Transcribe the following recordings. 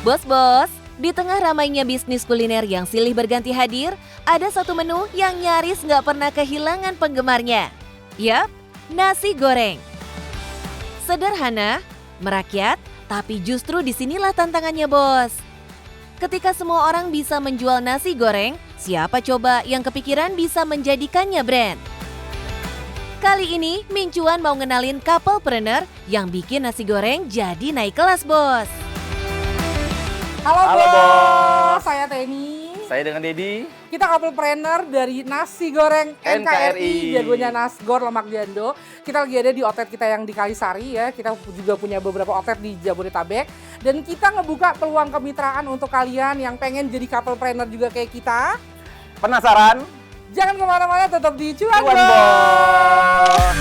Bos-bos, di tengah ramainya bisnis kuliner yang silih berganti hadir, ada satu menu yang nyaris nggak pernah kehilangan penggemarnya. Yap, nasi goreng. Sederhana, merakyat, tapi justru disinilah tantangannya, bos. Ketika semua orang bisa menjual nasi goreng, siapa coba yang kepikiran bisa menjadikannya brand? Kali ini, Mincuan mau ngenalin couplepreneur yang bikin nasi goreng jadi naik kelas, bos. Halo bos, saya Teni. Saya dengan Dedi. Kita couplepreneur dari nasi goreng NKRI, jagonya Nasgor Lemak Jando. Kita lagi ada di outlet kita yang di Kalisari ya. Kita juga punya beberapa outlet di Jabodetabek. Dan kita ngebuka peluang kemitraan untuk kalian yang pengen jadi couplepreneur juga kayak kita. Penasaran? Jangan kemana-mana, tetap di Cuan Cuan Bos.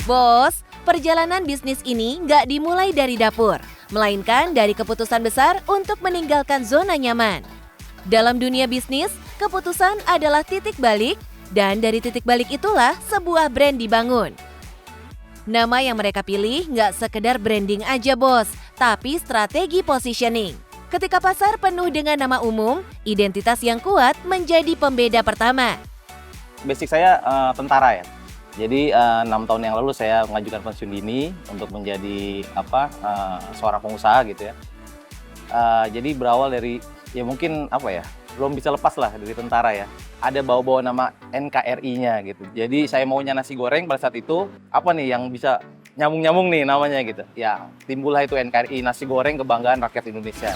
Bos, perjalanan bisnis ini nggak dimulai dari dapur, melainkan dari keputusan besar untuk meninggalkan zona nyaman. Dalam dunia bisnis, keputusan adalah titik balik, dan dari titik balik itulah sebuah brand dibangun. Nama yang mereka pilih nggak sekedar branding aja, bos, tapi strategi positioning. Ketika pasar penuh dengan nama umum, identitas yang kuat menjadi pembeda pertama. Basic saya tentara ya. Jadi 6 tahun yang lalu saya mengajukan pensiun dini untuk menjadi seorang pengusaha gitu ya. Jadi berawal dari ya mungkin belum bisa lepas lah dari tentara ya. Ada bawa-bawa nama NKRI-nya gitu. Jadi saya maunya nasi goreng pada saat itu apa nih yang bisa nyambung-nyambung nih namanya gitu. Ya timbullah itu NKRI, nasi goreng kebanggaan rakyat Indonesia.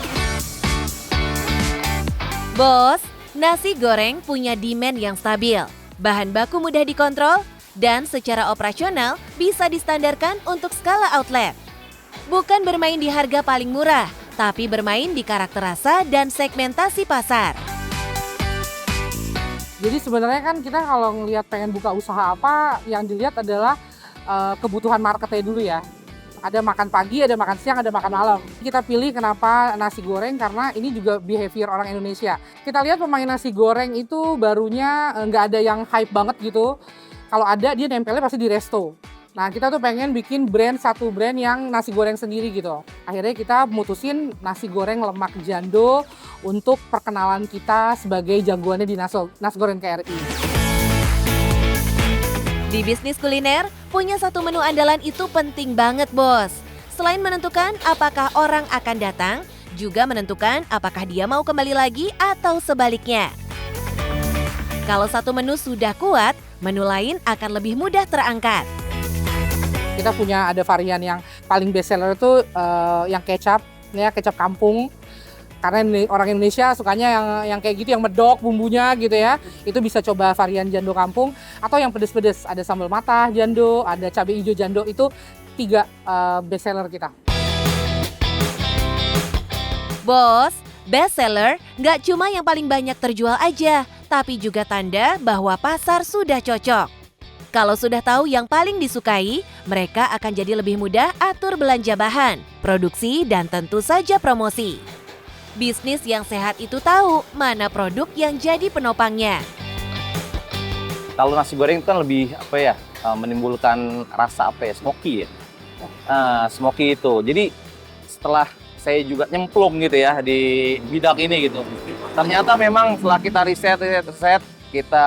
Bos, nasi goreng punya demand yang stabil, bahan baku mudah dikontrol, dan secara operasional bisa distandarkan untuk skala outlet. Bukan bermain di harga paling murah, tapi bermain di karakter rasa dan segmentasi pasar. Jadi sebenarnya kan kita kalau ngelihat pengen buka usaha apa, yang dilihat adalah kebutuhan marketnya dulu ya. Ada makan pagi, ada makan siang, ada makan malam. Kita pilih kenapa nasi goreng karena ini juga behavior orang Indonesia. Kita lihat pemain nasi goreng itu barunya nggak ada yang hype banget gitu. Kalau ada dia nempelnya pasti di resto. Nah kita tuh pengen bikin satu brand yang nasi goreng sendiri gitu. Akhirnya kita mutusin nasi goreng Lemak Jando untuk perkenalan kita sebagai jagoannya di nasi goreng KRI. Di bisnis kuliner, punya satu menu andalan itu penting banget, bos. Selain menentukan apakah orang akan datang, juga menentukan apakah dia mau kembali lagi atau sebaliknya. Kalau satu menu sudah kuat, menu lain akan lebih mudah terangkat. Kita punya ada varian yang paling best seller itu yang kecap, ya kecap kampung. Karena orang Indonesia sukanya yang kayak gitu, yang medok bumbunya gitu ya. Itu bisa coba varian jando kampung atau yang pedes-pedes. Ada sambal matah jando, ada cabai hijau jando, itu 3 best seller kita. Bos, best seller nggak cuma yang paling banyak terjual aja, tapi juga tanda bahwa pasar sudah cocok. Kalau sudah tahu yang paling disukai, mereka akan jadi lebih mudah atur belanja bahan, produksi, dan tentu saja promosi. Bisnis yang sehat itu tahu mana produk yang jadi penopangnya. Kalau nasi goreng itu kan lebih menimbulkan rasa smoky ya. Smoky itu. Jadi setelah saya juga nyemplung gitu ya di bidang ini gitu. Ternyata memang setelah kita riset, kita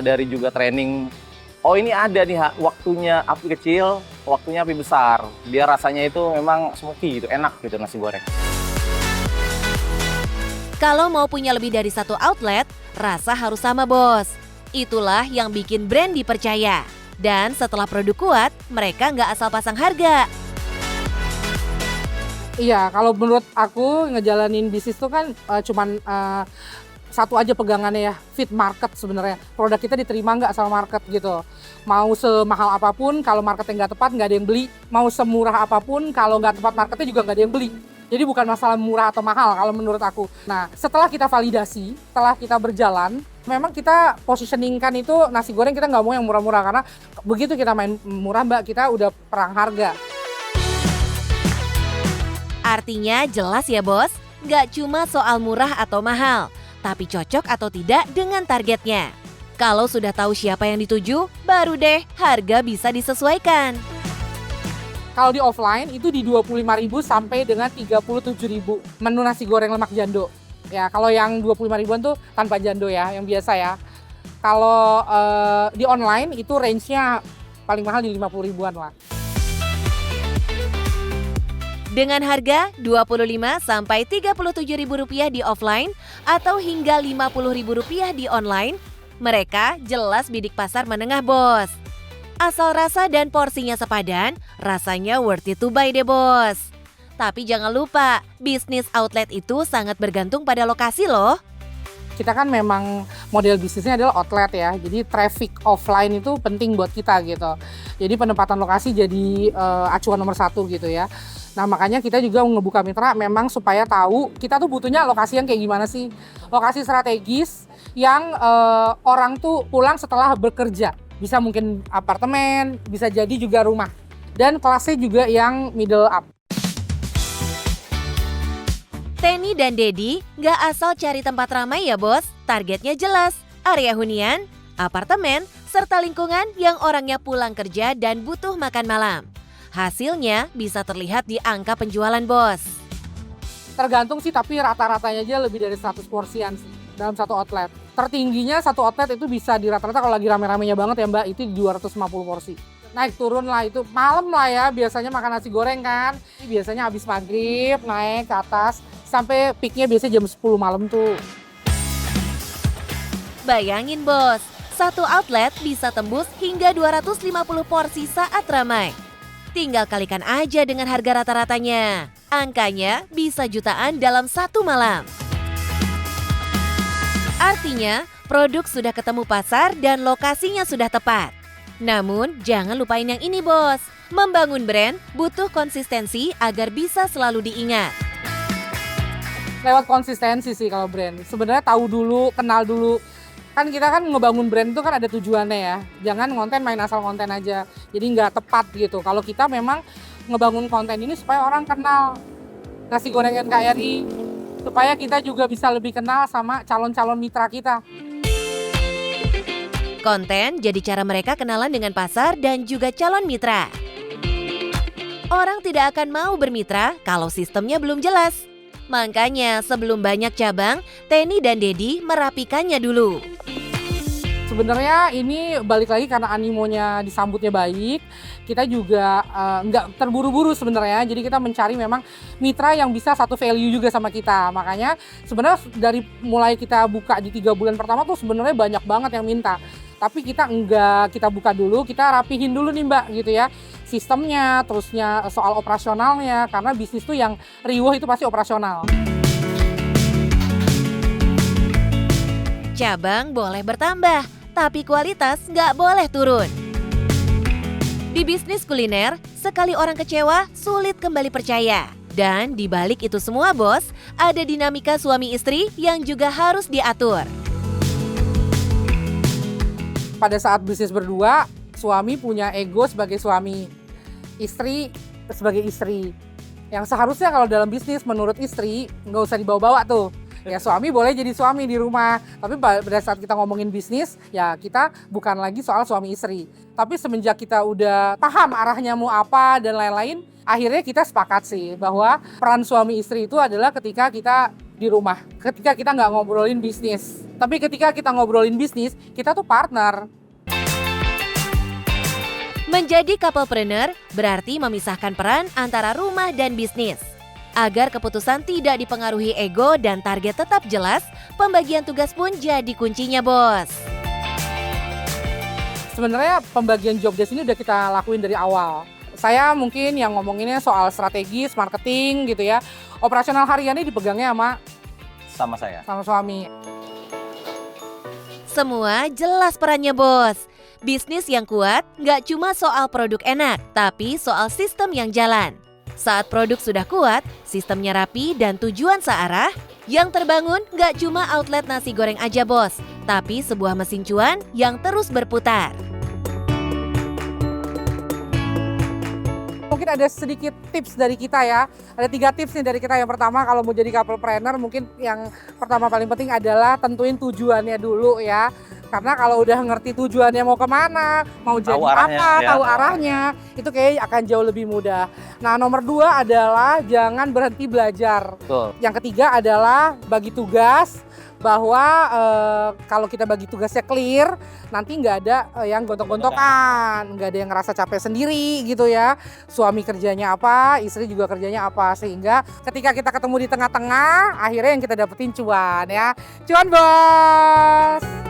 dari juga training, oh ini ada nih waktunya api kecil, waktunya api besar. Biar rasanya itu memang smoky gitu, enak gitu nasi goreng. Kalau mau punya lebih dari satu outlet, rasa harus sama, bos. Itulah yang bikin brand dipercaya. Dan setelah produk kuat, mereka nggak asal pasang harga. Iya, kalau menurut aku ngejalanin bisnis itu kan cuman satu aja pegangannya ya, fit market sebenarnya. Produk kita diterima nggak sama market gitu. Mau semahal apapun, kalau marketnya nggak tepat nggak ada yang beli. Mau semurah apapun, kalau nggak tepat marketnya juga nggak ada yang beli. Jadi bukan masalah murah atau mahal kalau menurut aku. Nah, setelah kita validasi, setelah kita berjalan, memang kita positioningkan itu nasi goreng kita nggak mau yang murah-murah. Karena begitu kita main murah, Mbak, kita udah perang harga. Artinya jelas ya, bos, nggak cuma soal murah atau mahal, tapi cocok atau tidak dengan targetnya. Kalau sudah tahu siapa yang dituju, baru deh harga bisa disesuaikan. Kalau di offline itu di 25.000 sampai dengan 37.000 menu nasi goreng lemak jando. Ya, kalau yang 25 ribuan tuh tanpa jando ya, yang biasa ya. Kalau di online itu range-nya paling mahal di 50 ribuan lah. Dengan harga Rp25 sampai Rp37.000 di offline atau hingga Rp50.000 di online, mereka jelas bidik pasar menengah, bos. Asal rasa dan porsinya sepadan, rasanya worth it to buy deh, bos. Tapi jangan lupa, bisnis outlet itu sangat bergantung pada lokasi loh. Kita kan memang model bisnisnya adalah outlet ya, jadi traffic offline itu penting buat kita gitu. Jadi penempatan lokasi jadi acuan nomor 1 gitu ya. Nah makanya kita juga ngebuka mitra memang supaya tahu kita tuh butuhnya lokasi yang kayak gimana sih. Lokasi strategis yang orang tuh pulang setelah bekerja. Bisa mungkin apartemen, bisa jadi juga rumah. Dan kelasnya juga yang middle up. Tenny dan Dedi nggak asal cari tempat ramai ya, bos. Targetnya jelas, area hunian, apartemen, serta lingkungan yang orangnya pulang kerja dan butuh makan malam. Hasilnya bisa terlihat di angka penjualan, bos. Tergantung sih, tapi rata-ratanya aja lebih dari 100 porsian sih dalam satu outlet. Tertingginya satu outlet itu bisa di rata-rata kalau lagi rame-ramenya banget ya Mbak, itu 250 porsi. Naik turun lah itu, malam lah ya biasanya makan nasi goreng kan. Biasanya habis maghrib naik ke atas, sampai peaknya biasanya jam 10 malam tuh. Bayangin bos, satu outlet bisa tembus hingga 250 porsi saat ramai. Tinggal kalikan aja dengan harga rata-ratanya. Angkanya bisa jutaan dalam satu malam. Artinya, produk sudah ketemu pasar dan lokasinya sudah tepat. Namun, jangan lupain yang ini bos. Membangun brand butuh konsistensi agar bisa selalu diingat. Lewat konsistensi sih kalau brand. Sebenarnya tahu dulu, kenal dulu. Kan kita kan ngebangun brand itu kan ada tujuannya ya. Jangan konten main asal konten aja. Jadi nggak tepat gitu. Kalau kita memang ngebangun konten ini supaya orang kenal nasi goreng NKRI. Supaya kita juga bisa lebih kenal sama calon-calon mitra kita. Konten jadi cara mereka kenalan dengan pasar dan juga calon mitra. Orang tidak akan mau bermitra kalau sistemnya belum jelas. Makanya sebelum banyak cabang, Tenny dan Dedi merapikannya dulu. Sebenarnya ini balik lagi karena animonya disambutnya baik. Kita juga nggak terburu-buru sebenarnya. Jadi kita mencari memang mitra yang bisa satu value juga sama kita. Makanya sebenarnya dari mulai kita buka di 3 bulan pertama tuh sebenarnya banyak banget yang minta. Tapi kita kita buka dulu, kita rapihin dulu nih Mbak gitu ya. Sistemnya, terusnya soal operasionalnya. Karena bisnis tuh yang riuh itu pasti operasional. Cabang boleh bertambah, tapi kualitas nggak boleh turun. Di bisnis kuliner, sekali orang kecewa, sulit kembali percaya. Dan di balik itu semua bos, ada dinamika suami istri yang juga harus diatur. Pada saat bisnis berdua, suami punya ego sebagai suami, istri sebagai istri. Yang seharusnya kalau dalam bisnis menurut istri nggak usah dibawa-bawa tuh. Ya suami boleh jadi suami di rumah, tapi pada saat kita ngomongin bisnis, ya kita bukan lagi soal suami istri. Tapi semenjak kita udah paham arahnya mau apa dan lain-lain, akhirnya kita sepakat sih bahwa peran suami istri itu adalah ketika kita di rumah, ketika kita nggak ngobrolin bisnis. Tapi ketika kita ngobrolin bisnis, kita tuh partner. Menjadi couplepreneur berarti memisahkan peran antara rumah dan bisnis. Agar keputusan tidak dipengaruhi ego dan target tetap jelas, pembagian tugas pun jadi kuncinya bos. Sebenarnya pembagian job desk ini udah kita lakuin dari awal. Saya mungkin yang ngomonginnya soal strategis, marketing gitu ya. Operasional hariannya dipegangnya Sama saya. sama suami. Semua jelas perannya bos. Bisnis yang kuat nggak cuma soal produk enak, tapi soal sistem yang jalan. Saat produk sudah kuat, sistemnya rapi dan tujuan searah, yang terbangun nggak cuma outlet nasi goreng aja bos, tapi sebuah mesin cuan yang terus berputar. mungkin ada sedikit tips dari kita ya. Ada 3 tips nih dari kita. Yang pertama, kalau mau jadi couple planner, mungkin yang pertama paling penting adalah tentuin tujuannya dulu ya. Karena kalau udah ngerti tujuannya mau kemana, mau jadi apa, tahu arahnya, itu kayak akan jauh lebih mudah. Nah, nomor 2 adalah jangan berhenti belajar. Betul. Yang ketiga adalah bagi tugas, bahwa kalau kita bagi tugasnya clear, nanti nggak ada yang gontok-gontokan, nggak ada yang ngerasa capek sendiri gitu ya. Suami kerjanya apa, istri juga kerjanya apa, sehingga ketika kita ketemu di tengah-tengah, akhirnya yang kita dapetin cuan ya. Cuan bos!